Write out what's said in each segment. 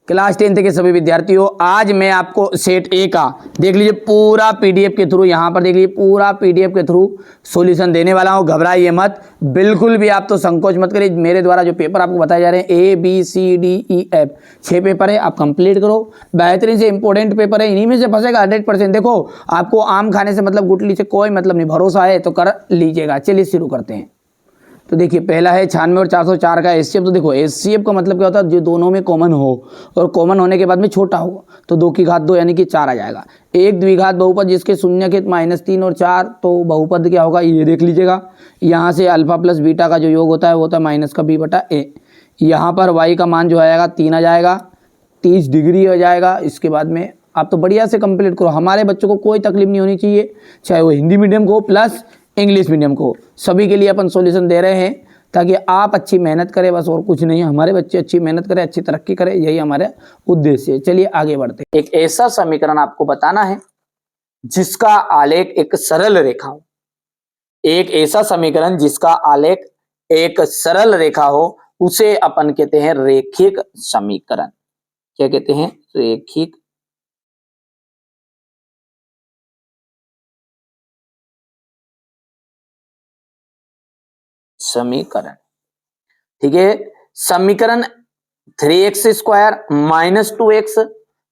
Class 10th के सभी विद्यार्थियों, आज मैं आपको सेट ए का देख लीजिए पूरा पीडीएफ के थ्रू, यहाँ पर देख लीजिए पूरा पीडीएफ के थ्रू सॉल्यूशन देने वाला हूँ। घबराइए मत, बिल्कुल भी आप तो संकोच मत करिए। मेरे द्वारा जो पेपर आपको बताए जा रहे हैं ABCDEF 6 पेपर है, आप कंप्लीट करो। बेहतरीन से इंपॉर्टेंट पेपर है, इन्हीं में से फंसेगा 100%। देखो, आपको आम खाने से मतलब गुटली से कोई मतलब नहीं, भरोसा है तो कर लीजिएगा। चलिए शुरू करते हैं। तो देखिए पहला है 96 और 404 का एचसीएफ। तो देखो एचसीएफ का मतलब क्या होता है, जो दोनों में कॉमन हो और कॉमन होने के बाद में छोटा हो तो 2 की घात 2 यानी कि 4 आ जाएगा। एक द्विघात बहुपद जिसके शून्य के -3 और 4, तो बहुपद क्या होगा ये देख लीजिएगा। यहाँ से अल्फा प्लस बीटा का जो योग होता है वो होता है -b/a। यहाँ पर y का मान जो आएगा 3 आ जाएगा, 30 डिग्री हो जाएगा। इसके बाद में आप तो बढ़िया से कंप्लीट करो। हमारे बच्चों को कोई तकलीफ नहीं होनी चाहिए, चाहे वो हिंदी मीडियम को प्लस इंग्लिश मीडियम को, सभी के लिए अपन सॉल्यूशन दे रहे हैं ताकि आप अच्छी मेहनत करें, बस और कुछ नहीं। हमारे बच्चे अच्छी मेहनत करें, अच्छी तरक्की करें, यही हमारा उद्देश्य है। चलिए आगे बढ़ते हैं। एक ऐसा समीकरण आपको बताना है जिसका आलेख एक सरल रेखा हो। एक ऐसा समीकरण जिसका आलेख एक सरल रेखा हो उसे अपन कहते हैं रेखिक समीकरण। क्या कहते हैं? रेखिक समीकरण। ठीक है, समीकरण 3x² - 2x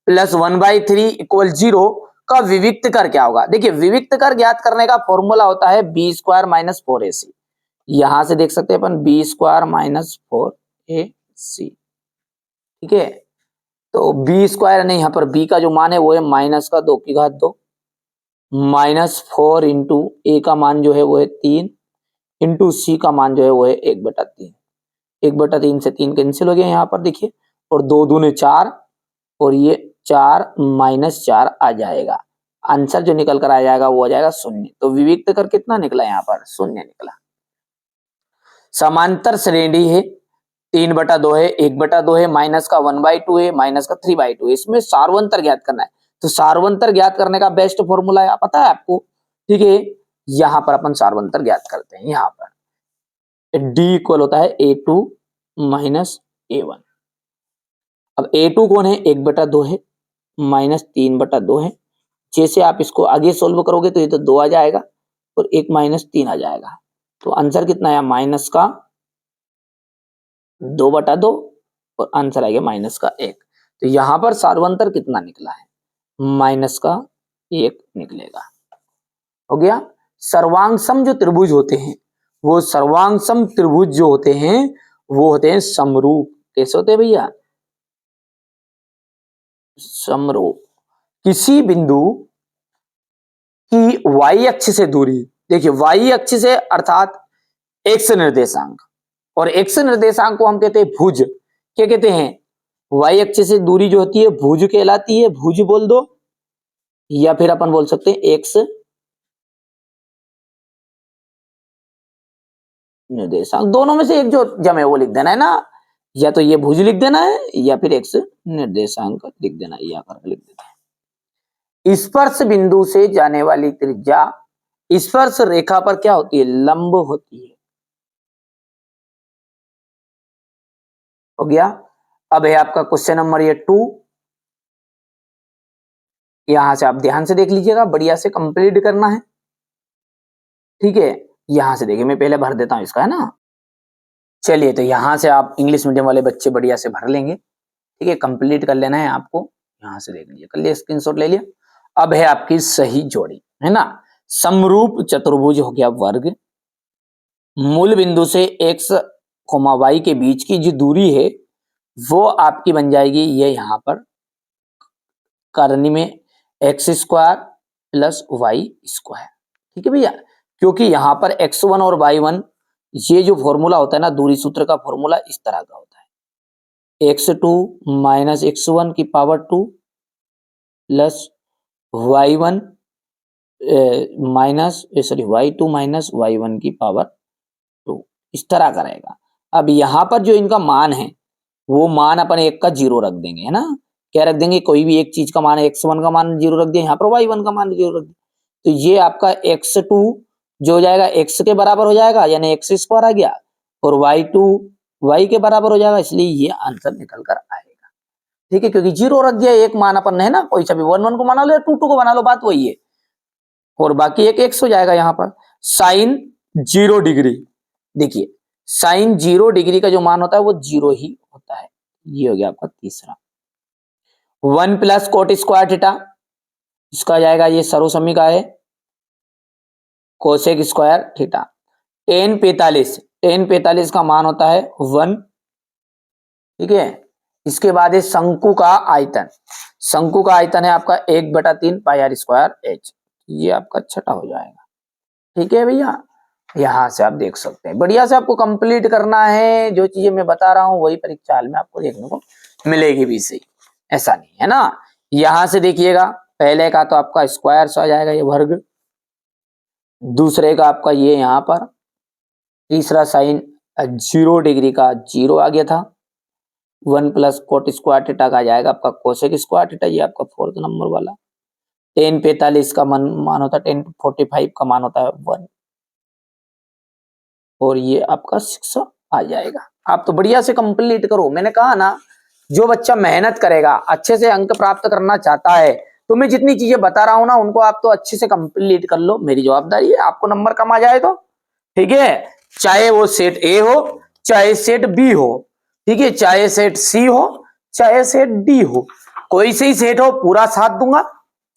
+ 1/3 = 0 का विविक्त कर क्या होगा? देखिए विविक्त कर ज्ञात करने का फॉर्मूला होता है b² - 4ac। यहां से देख सकते हैं अपन b² - 4ac। ठीक है, तो b² नहीं, यहाँ पर b का जो मान है वो है -2 की घात 2 -4 इंटू a का मान जो है वो है 3 इंटू c का मान जो है वो है 1/3। 1/3 से 3 कैंसिल हो गया यहाँ पर देखिए, और 2 दूने 4 और ये 4 -4 आ जाएगा। आंसर जो निकल कर आ जाएगा वो आ जाएगा 0। तो विविक्त कर कितना निकला? यहाँ पर 0 निकला। समांतर श्रेणी है, 3/2 है, 1/2 है, माइनस का 1/2 है, माइनस का 3/2 है। इसमें सार्वंतर ज्ञात करना है। तो सार्वंतर ज्ञात करने का बेस्ट फॉर्मूला है, पता है आपको? ठीक है, यहाँ पर अपन सार्वंतर ज्ञात करते हैं। यहाँ पर D इक्वल होता है A2 - A1। अब A2 कौन है? 1/2 है, -3/2 है। जैसे आप इसको आगे सोल्व करोगे तो ये तो 2 आ जाएगा और 1 -3 आ जाएगा। तो आंसर कितना आया? -2/2 और आंसर आ गया -1। तो यहाँ पर सार्वंतर कितना निकला है? -1 निकलेगा। हो गया। सर्वांगसम जो त्रिभुज होते हैं, वो सर्वांगसम त्रिभुज जो होते हैं वो होते हैं समरूप। कैसे होते हैं भैया? समरूप। किसी बिंदु की y अक्ष से दूरी, देखिए y अक्ष से अर्थात x निर्देशांक, और x निर्देशांक को हम कहते हैं भुज। क्या कहते हैं? y अक्ष से दूरी जो होती है भुज कहलाती है। भुज बोल दो, या फिर अपन बोल सकते हैं x निर्देशांक। दोनों में से एक जो जमे वो लिख देना है ना, या तो ये भुज लिख देना है या फिर x निर्देशांक लिख देना है, या कर लिख देना है। स्पर्श बिंदु से जाने वाली त्रिज्या स्पर्श रेखा पर क्या होती है? लंब होती है। हो गया। अब है आपका क्वेश्चन नंबर ये 2। यहां से आप ध्यान से देख लीजिएगा, बढ़िया से कंप्लीट करना है। ठीक है, यहां से देखिए, मैं पहले भर देता हूं इसका, है ना। चलिए, तो यहां से आप इंग्लिश मीडियम वाले बच्चे बढ़िया से भर लेंगे। ठीक है, कंप्लीट कर लेना है आपको। यहां से देख लीजिए, कर लिया, स्क्रीनशॉट ले लिया। अब है आपकी सही जोड़ी, है ना। समरूप चतुर्भुज हो गया वर्ग। मूल बिंदु से x, y के बीच की जो दूरी है वो आपकी बन जाएगी ये यहाँ पर करनी में x² + y²। ठीक है भैया, क्योंकि यहाँ पर x1 और y1 ये जो फॉर्मूला होता है ना, दूरी सूत्र का फॉर्मूला इस तरह का होता है, x2 - x1 की power 2 plus y1 y2 - y1 की पावर 2, इस तरह का रहेगा। अब यहाँ पर जो इनका मान है वो मान अपन एक का 0 रख देंगे, है ना। क्या रख देंगे? कोई भी एक चीज का मान है, x1 का मान 0 रख दिया, यहाँ पर y1 का मान 0 रख दिया। तो ये आपका x2 जो हो जाएगा x के बराबर हो जाएगा, यानी x² आ गया, और y2 y के बराबर हो जाएगा, इसलिए ये आंसर निकल कर आएगा। ठीक है, क्योंकि 0 रख दिया, एक मान अपन है ना, कोई सा भी 1 1 को बना लो या 2 2 को बना लो, बात वही है, और बाकी एक x हो जाएगा यहाँ पर। साइन 0 डिग्री, देखिए साइन 0 डिग्री का जो मान होता है वो 0 ही होता है। ये हो गया आपका तीसरा। 1 प्लस कोट स्क्वायर थीटा, इसका आ जाएगा, ये सर्वसम्मी का है, कोसेक स्क्वायर थीटा। टेन 45 का मान होता है 1, ठीक है। इसके बाद है शंकु का आयतन, शंकु का आयतन है आपका 1/3 पाई आर स्क्वायर एच, ये आपका छठा हो जाएगा। ठीक है भैया, यहां से आप देख सकते हैं, बढ़िया से आपको कंप्लीट करना है, जो चीजें मैं बता रहा हूं वही परीक्षा हाल में आपको देखने को मिलेगी भी सही, ऐसा नहीं है ना। यहां से देखिएगा, पहले का तो आपका स्क्वायर आ जाएगा, ये वर्ग, दूसरे का आपका ये यहाँ पर, तीसरा साइन 0 डिग्री का 0 आ गया था, 1 प्लस कोट स्क्वायर थीटा का आ जाएगा आपका कोसेक स्क्वायर थीटा, ये आपका 4th नंबर वाला। टेन 45 का मान होता है, टेन 45 का मान होता है 1, और ये आपका 6 आ जाएगा। आप तो बढ़िया से कंप्लीट करो, मैंने कहा ना, जो बच्चा मेहनत करेगा, अच्छे से अंक प्राप्त करना चाहता है, तो मैं जितनी चीजें बता रहा हूं ना, उनको आप तो अच्छे से कंप्लीट कर लो, मेरी जवाबदारी है, आपको नंबर कम आ जाए तो ठीक है, चाहे वो सेट ए हो, चाहे सेट बी हो, ठीक है, चाहे सेट सी हो, चाहे सेट डी हो, कोई से ही सेट हो, पूरा साथ दूंगा।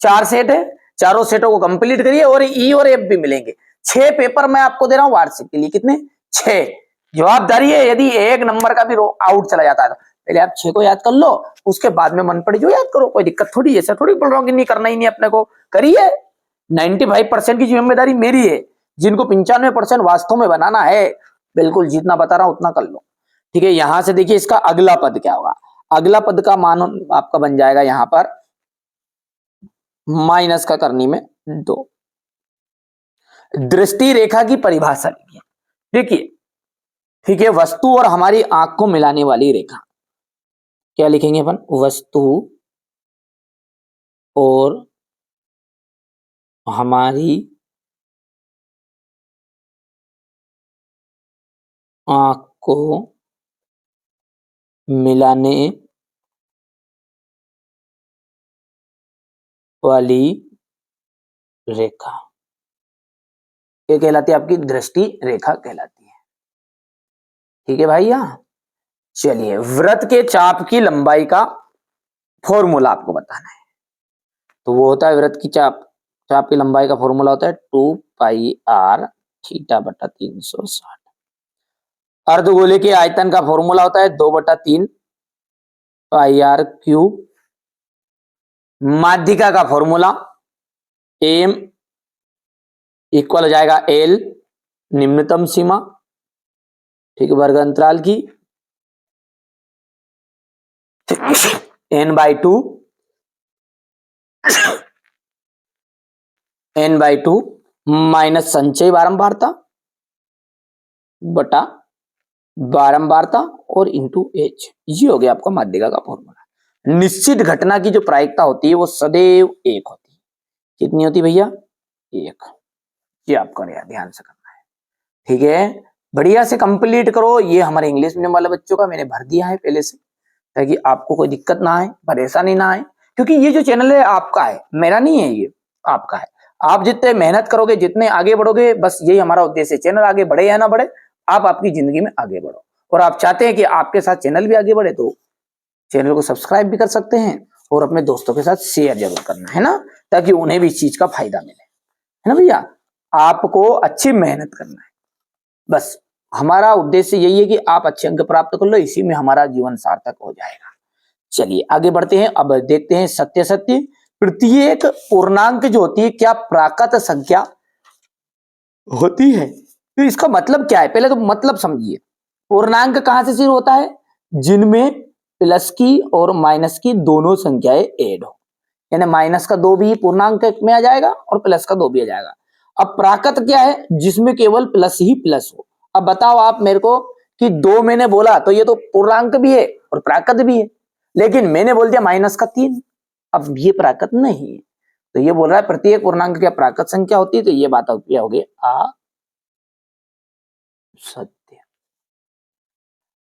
4 सेट है, चारों सेटों को कंप्लीट करिए, और ई और एफ भी मिलेंगे। 6 पेपर मैं आपको दे रहा हूं वार्षिक के लिए, कितने? 6। जवाबदारी है, यदि 1 नंबर का भी आउट चला जाता है तो पहले आप 6 को याद कर लो, उसके बाद में मन पड़े जो याद करो, कोई दिक्कत थोड़ी, ऐसा थोड़ी बोल रहा हूं कि नहीं करना ही नहीं अपने को, करिए। 95% की जिम्मेदारी मेरी है, जिनको 95% वास्तव में बनाना है, बिल्कुल जितना बता रहा हूं उतना कर लो। ठीक है, यहां से देखिए इसका अगला पद क्या होगा, अगला पद का मान आपका बन जाएगा यहां पर माइनस का करनी में 2। दृष्टि रेखा की परिभाषा लिखिए, देखिए ठीक है, वस्तु और हमारी आंख को मिलाने वाली रेखा, क्या लिखेंगे अपन? वस्तु और हमारी आंख को मिलाने वाली रेखा क्या कहलाती है? आपकी दृष्टि रेखा कहलाती है। ठीक है भैया, चलिए वृत्त के चाप की लंबाई का फॉर्मूला आपको बताना है, तो वो होता है वृत्त की चाप की लंबाई का फॉर्मूला होता है 2 पाई आर थीटा बटा 360। अर्धगोले के आयतन का फॉर्मूला होता है 2/3 पाई आर क्यूब। माध्यिका का फॉर्मूला एम इक्वल हो जाएगा एल निम्नतम सीमा, ठीक है, वर्ग अंतराल की, n/2 माइनस संचय बारंबारता बटा बारंबारता और इंटू एच, ये हो गया आपका माध्यिका का फॉर्मूला। निश्चित घटना की जो प्रायिकता होती है वो सदैव 1 होती है। कितनी होती भैया? 1। ये आपका ध्यान से करना है, ठीक है, बढ़िया से कंप्लीट करो। ये हमारे इंग्लिश मीडियम वाले बच्चों का मैंने भर दिया है पहले से, ताकि आपको कोई दिक्कत ना आए, परेशानी ना आए, क्योंकि ये जो चैनल है आपका है, मेरा नहीं है, ये आपका है। आप जितने मेहनत करोगे, जितने आगे बढ़ोगे, बस यही हमारा उद्देश्य है, चैनल आगे बढ़े या ना बढ़े, आप आपकी जिंदगी में आगे बढ़ो। और आप चाहते हैं कि आपके साथ चैनल भी आगे बढ़े, तो चैनल को सब्सक्राइब भी कर सकते हैं, और अपने दोस्तों के साथ शेयर जरूर करना है ना, ताकि उन्हें भी इस चीज का फायदा मिले, है ना भैया। आपको अच्छी मेहनत करना है, बस हमारा उद्देश्य यही है कि आप अच्छे अंक प्राप्त कर लो, इसी में हमारा जीवन सार्थक हो जाएगा। चलिए आगे बढ़ते हैं, अब देखते हैं सत्य सत्य। प्रत्येक पूर्णांक जो होती है क्या प्राकृत संख्या होती है? तो इसका मतलब क्या है, पहले तो मतलब समझिए। पूर्णांक कहां से शुरू होता है? जिनमें प्लस की और माइनस की दोनों संख्याएं ऐड हो, यानी माइनस का 2 भी पूर्णांक में आ जाएगा और प्लस का 2 भी आ जाएगा। अब प्राकृत क्या है? जिसमें केवल प्लस ही प्लस हो। अब बताओ आप मेरे को कि 2 मैंने बोला तो ये तो पूर्णांक भी है और प्राकृत भी है, लेकिन मैंने बोल दिया माइनस का 3, अब ये प्राकृत नहीं है। तो ये बोल रहा है प्रत्येक पूर्णांक क्या प्राकृत संख्या होती है, तो ये बात क्या होगी? सत्य।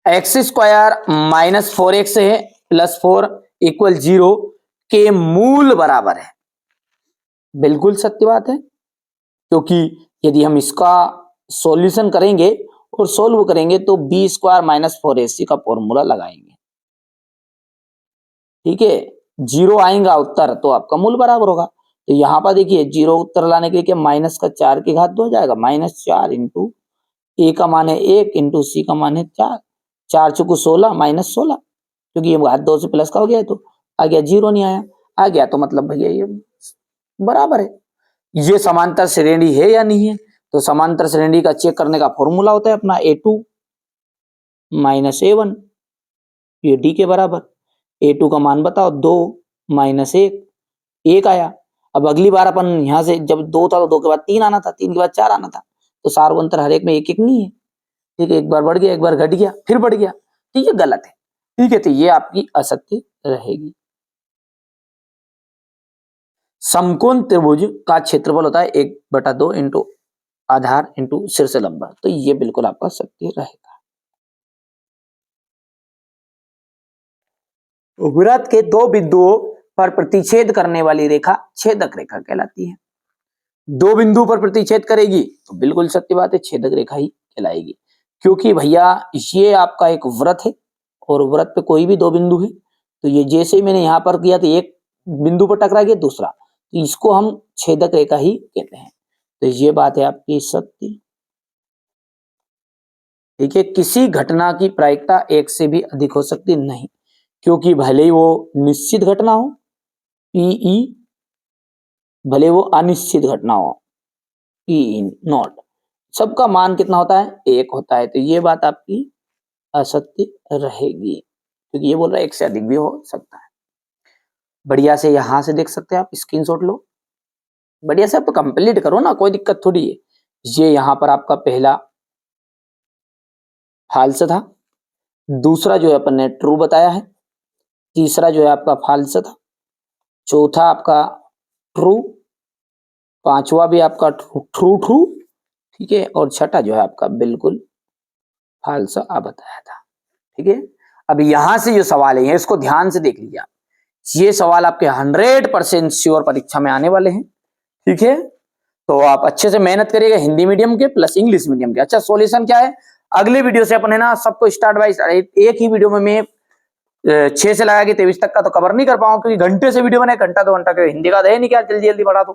x² - 4x है प्लस 4, इक्वल 0 के मूल बराबर है। बिल्कुल सत्य बात है, क्योंकि यदि हम इसका सॉल्यूशन करेंगे और सोल्व करेंगे तो बी स्क्वायर माइनस 4ac का फॉर्मूला लगाएंगे, ठीक है। 0 आएगा उत्तर तो आपका मूल बराबर होगा। तो यहाँ पर देखिए 0 उत्तर लाने के लिए माइनस का 4 की घात 2 हो जाएगा, -4 इंटू ए का मान है 1 इंटू सी का मान है 4, 4 चुकू 16 -16, क्योंकि ये घात 2 से प्लस का हो गया है तो आ गया, 0 नहीं आया, आ गया तो मतलब भैया ये बराबर है। ये समांतर श्रेणी है या नहीं है, तो समांतर श्रेणी का चेक करने का फॉर्मूला होता है अपना a2 माइनस a1, ये d के बराबर। a2 का मान बताओ 2 माइनस 1, 1 आया। अब अगली बार अपन यहां से जब 2 था तो 2 के बाद 3 आना था, 3 के बाद 4 आना था, तो सार्वंतर हर एक में 1 1 नहीं है, ठीक है। एक बार बढ़ गया, एक बार घट गया, फिर बढ़ गया, ठीक है, गलत है, ठीक है। तो ये आपकी असत्य रहेगी। समकोण त्रिभुज का क्षेत्रफल होता है 1/2 इंटू आधार इंटू शीर्ष लंबा, तो ये बिल्कुल आपका सत्य रहेगा। वृत्त के दो बिंदुओं पर प्रतिच्छेद करने वाली रेखा छेदक रेखा कहलाती है। दो बिंदु पर प्रतिच्छेद करेगी तो बिल्कुल सत्य बात है, छेदक रेखा ही कहलाएगी, क्योंकि भैया ये आपका एक वृत्त है और वृत्त पे कोई भी दो बिंदु है, तो ये जैसे ही मैंने यहां पर किया तो एक बिंदु पर टकरा गया दूसरा, तो इसको हम छेदक रेखा ही कहते हैं। तो ये बात है आपकी सत्य, ठीक है। किसी घटना की प्रायिकता एक से भी अधिक हो सकती नहीं, क्योंकि भले ही वो निश्चित घटना हो पीई, भले वो अनिश्चित घटना हो पीई नॉट, सबका मान कितना होता है, 1 होता है। तो ये बात आपकी असत्य रहेगी, क्योंकि ये बोल रहा है 1 से अधिक भी हो सकता है। बढ़िया से यहां से देख सकते हैं आप, स्क्रीनशॉट लो, बढ़िया से आप कंप्लीट करो ना, कोई दिक्कत थोड़ी है। ये यहां पर आपका पहला फाल्स था, दूसरा जो है अपन ने ट्रू बताया है, तीसरा जो है आपका फाल्स था, चौथा आपका ट्रू, पांचवा भी आपका ट्रू ट्रू, ठीक है, और छठा जो है आपका बिल्कुल फाल्स बताया था, ठीक है। अब यहां से जो सवाल है इसको ध्यान से देख लीजिए आप, ये सवाल आपके 100% श्योर परीक्षा में आने वाले हैं, ठीक है। तो आप अच्छे से मेहनत करिएगा, हिंदी मीडियम के प्लस इंग्लिश मीडियम के। अच्छा, सॉल्यूशन क्या है, अगले वीडियो से अपन है ना सबको स्टार्ट बाय एक ही वीडियो में मैं 6 से लगा के 23 तक का तो कवर नहीं कर पाऊंगा, क्योंकि घंटे से वीडियो बने, घंटा 2 घंटा के हिंदी का है नहीं, क्या जल्दी जल्दी बढ़ा दो,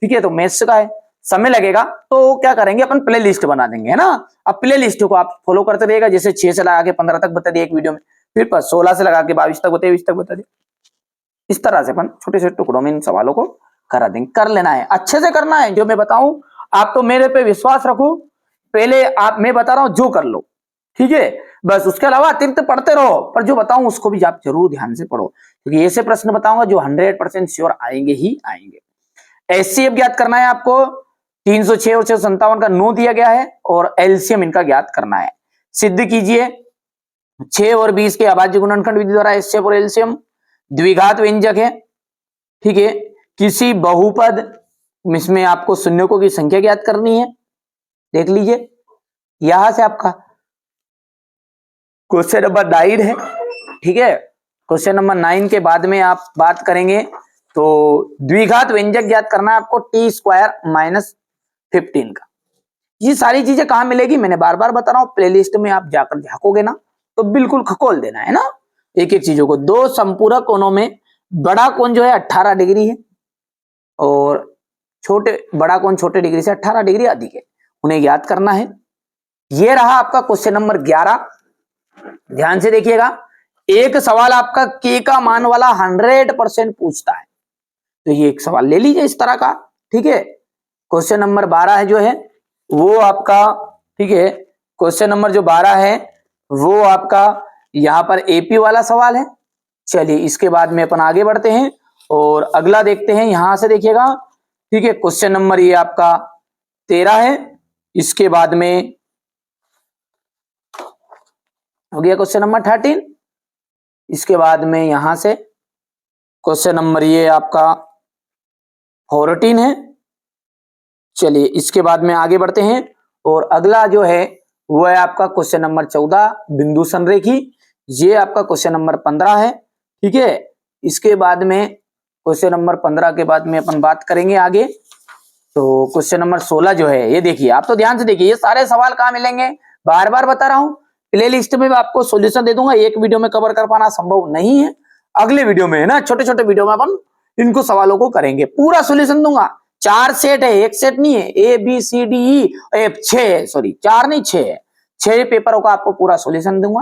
ठीक है। तो मैथ्स का है, समय लगेगा, तो क्या करेंगे अपन प्ले लिस्ट बना देंगे, है ना। अब प्ले लिस्ट को आप फॉलो करते रहिएगा, जैसे 6 से लगा के 15 तक बता दिए एक वीडियो में, फिर 16 से लगा के 22 तक बता 20 तक बता दिए, इस तरह से अपन छोटे छोटे टुकड़ों में इन सवालों को करा देंगे। कर लेना है, अच्छे से करना है, जो मैं बताऊं आप तो मेरे पे विश्वास रखो, पहले आप मैं बता रहा हूं जो कर लो, ठीक है। बस उसके अलावा अतिरिक्त पढ़ते रहो, पर जो बताऊं उसको भी आप जरूर ध्यान से पढ़ो, क्योंकि ऐसे प्रश्न बताऊंगा जो 100% श्योर आएंगे ही आएंगे। एचसीएफ ज्ञात करना है आपको, 306 और 657 का 9 दिया गया है, और एलसीएम इनका ज्ञात करना है। सिद्ध कीजिए 6 और 20 के अभाज्य गुणनखंड विधि द्वारा एचसीएफ और एलसीएम द्विघात व्यंजक है, ठीक है। किसी बहुपद इसमें आपको शून्यकों की संख्या ज्ञात करनी है, देख लीजिए यहां से आपका क्वेश्चन नंबर 9 है, ठीक है। क्वेश्चन नंबर 9 के बाद में आप बात करेंगे तो द्विघात व्यंजक ज्ञात करना है आपको टी स्क्वायर माइनस 15 का। ये सारी चीजें कहां मिलेगी, मैंने बार बार बता रहा हूं, प्लेलिस्ट में आप जाकर झांकोगे ना तो बिल्कुल खकोल देना है ना एक एक चीजों को। दो संपूरक कोणों में बड़ा कोण जो है 18 डिग्री है और बड़ा कोण छोटे डिग्री से 18 डिग्री अधिक है, उन्हें ज्ञात करना है। यह रहा आपका क्वेश्चन नंबर 11, ध्यान से देखिएगा। एक सवाल आपका के का मान वाला 100% पूछता है, तो ये एक सवाल ले लीजिए इस तरह का, ठीक है। क्वेश्चन नंबर 12 है जो है वो आपका, ठीक है, क्वेश्चन नंबर जो 12 है वो आपका यहां पर एपी वाला सवाल है। चलिए इसके बाद में अपन आगे बढ़ते हैं और अगला देखते हैं, यहां से देखिएगा, ठीक है। क्वेश्चन नंबर ये आपका 13 है, इसके बाद में हो गया क्वेश्चन नंबर 13, इसके बाद में यहां से क्वेश्चन नंबर ये आपका 14 है। चलिए इसके बाद में आगे बढ़ते हैं और अगला जो है वो है आपका क्वेश्चन नंबर 14 बिंदु संरेखी, ये आपका क्वेश्चन नंबर 15 है, ठीक है। इसके बाद में क्वेश्चन नंबर 15 के बाद में अपन बात करेंगे आगे। तो क्वेश्चन नंबर 16 जो है ये देखिए, आप तो ध्यान से देखिए, ये सारे सवाल कहाँ मिलेंगे, बार बार बता रहा हूं, प्ले लिस्ट में मैं आपको सॉल्यूशन दे दूंगा, एक वीडियो में कवर कर पाना संभव नहीं है, अगले वीडियो में है ना, छोटे छोटे वीडियो में अपन इनको सवालों को करेंगे, पूरा सॉल्यूशन दूंगा। 4 सेट है, एक सेट नहीं है, A B C D E, 6 4 नहीं 6 है, 6 पेपरों का आपको पूरा सॉल्यूशन दूंगा,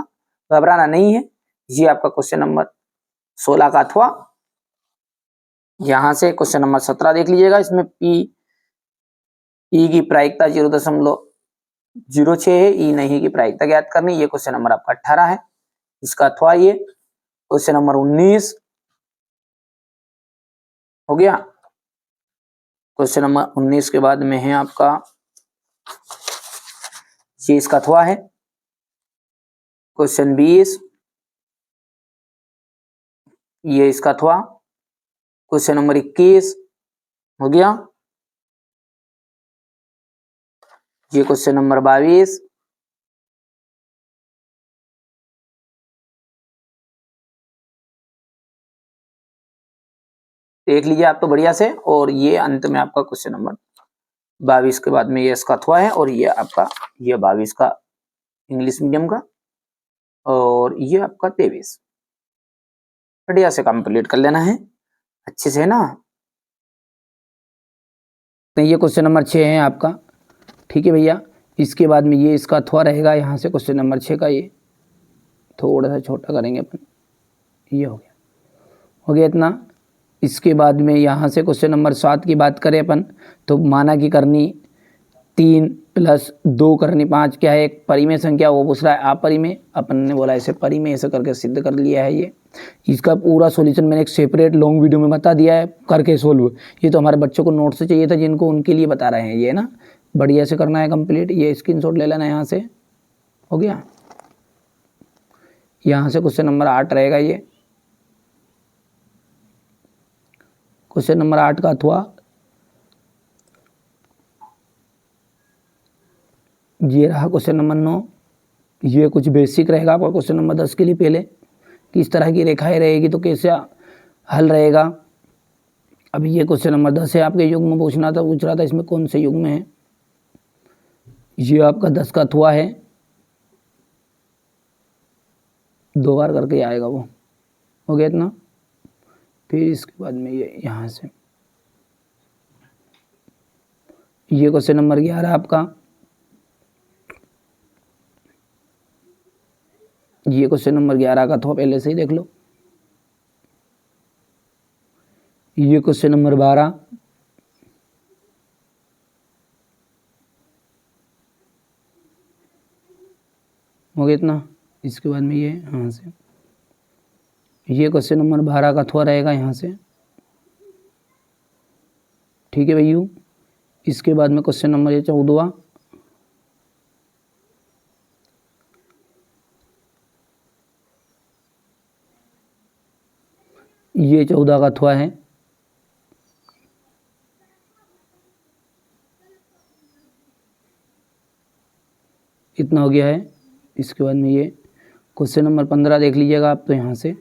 घबराना नहीं है। ये आपका क्वेश्चन नंबर 16 का अथवा यहां से क्वेश्चन नंबर 17 देख लीजिएगा, इसमें पी की प्रायिकता 0.06 है, ई नहीं की प्रायिकता ज्ञात करनी, ये क्वेश्चन नंबर आपका 18 है। इसका अथवा ये क्वेश्चन नंबर 19 हो गया। क्वेश्चन नंबर 19 के बाद में है आपका ये इसका अथवा है क्वेश्चन 20, ये इसका अथवा क्वेश्चन नंबर 21 हो गया। ये क्वेश्चन नंबर 22, देख लीजिए आप तो बढ़िया से, और ये अंत में आपका क्वेश्चन नंबर 22 के बाद में ये इसका अथवा है, और ये आपका ये 22 का इंग्लिश मीडियम का, और ये आपका 23 बढ़िया से कंप्लीट कर लेना है अच्छे से, है ना। तो ये क्वेश्चन नंबर 6 है आपका, ठीक है भैया। इसके बाद में ये इसका अथवा रहेगा, यहाँ से क्वेश्चन नंबर 6 का ये थोड़ा सा छोटा करेंगे अपन, ये हो गया इतना। इसके बाद में यहाँ से क्वेश्चन नंबर 7 की बात करें अपन, तो माना की करनी 3 + 2 करनी 5 क्या है, एक परिमेय संख्या, वो पूछ रहा है अपरिमेय, अपन ने बोला ऐसे परिमेय, ऐसे करके सिद्ध कर लिया है ये। इसका पूरा सॉल्यूशन मैंने एक सेपरेट लॉन्ग वीडियो में बता दिया है करके सोल्व, ये तो हमारे बच्चों को नोट से चाहिए था जिनको, उनके लिए बता रहे हैं ये ना, बढ़िया से करना है कंप्लीट। ये स्क्रीनशॉट ले लेना है यहाँ से, हो गया। यहाँ से क्वेश्चन नंबर 8 रहेगा, ये क्वेश्चन नंबर 8 का अथवा ये रहा क्वेश्चन नंबर 9। ये कुछ बेसिक रहेगा आपका क्वेश्चन नंबर 10 के लिए, पहले किस तरह की रेखाएं रहेगी तो कैसे हल रहेगा। अब ये क्वेश्चन नंबर 10 है, आपके युग में पूछ रहा था इसमें कौन से युग में है। ये आपका 10 का अथवा है, 2 बार करके आएगा वो, हो गया इतना। फिर इसके बाद में ये यहाँ से ये क्वेश्चन नंबर 11 आपका, ये क्वेश्चन नंबर 11 का अथवा पहले से ही देख लो। ये क्वेश्चन नंबर 12, हो गया इतना। इसके बाद में ये यहाँ से ये क्वेश्चन नंबर 12 का अथवा रहेगा यहाँ से, ठीक है भैया। इसके बाद में क्वेश्चन नंबर ये 14, ये 14 का अथवा है, इतना हो गया है। इसके बाद में ये क्वेश्चन नंबर 15 देख लीजिएगा आप, तो यहाँ से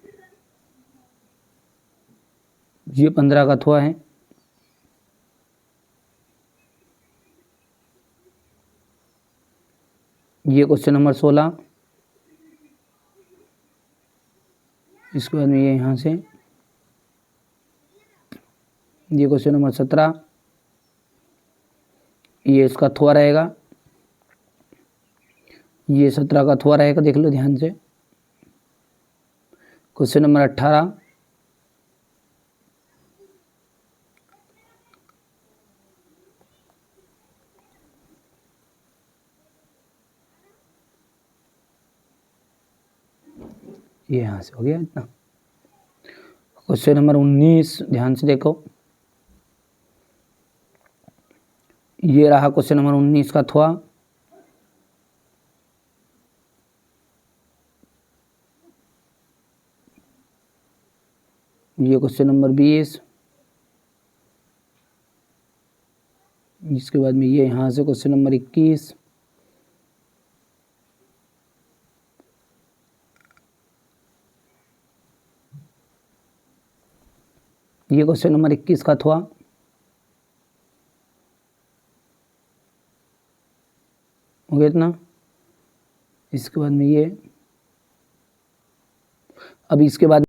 ये 15 का अथवा है, ये क्वेश्चन नंबर 16, इसके बाद में ये यहाँ से ये क्वेश्चन नंबर 17, ये इसका अथवा रहेगा, ये 17 का अथवा रहेगा, देख लो ध्यान से। क्वेश्चन नंबर 18, ये यहाँ से हो गया इतना। क्वेश्चन नंबर 19 ध्यान से देखो, ये रहा क्वेश्चन नंबर 19 का अथवा, ये क्वेश्चन नंबर 20, इसके बाद में ये यहाँ से क्वेश्चन नंबर 21, ये क्वेश्चन नंबर 21 का था। हो गया इतना। इसके बाद में ये, अब इसके बाद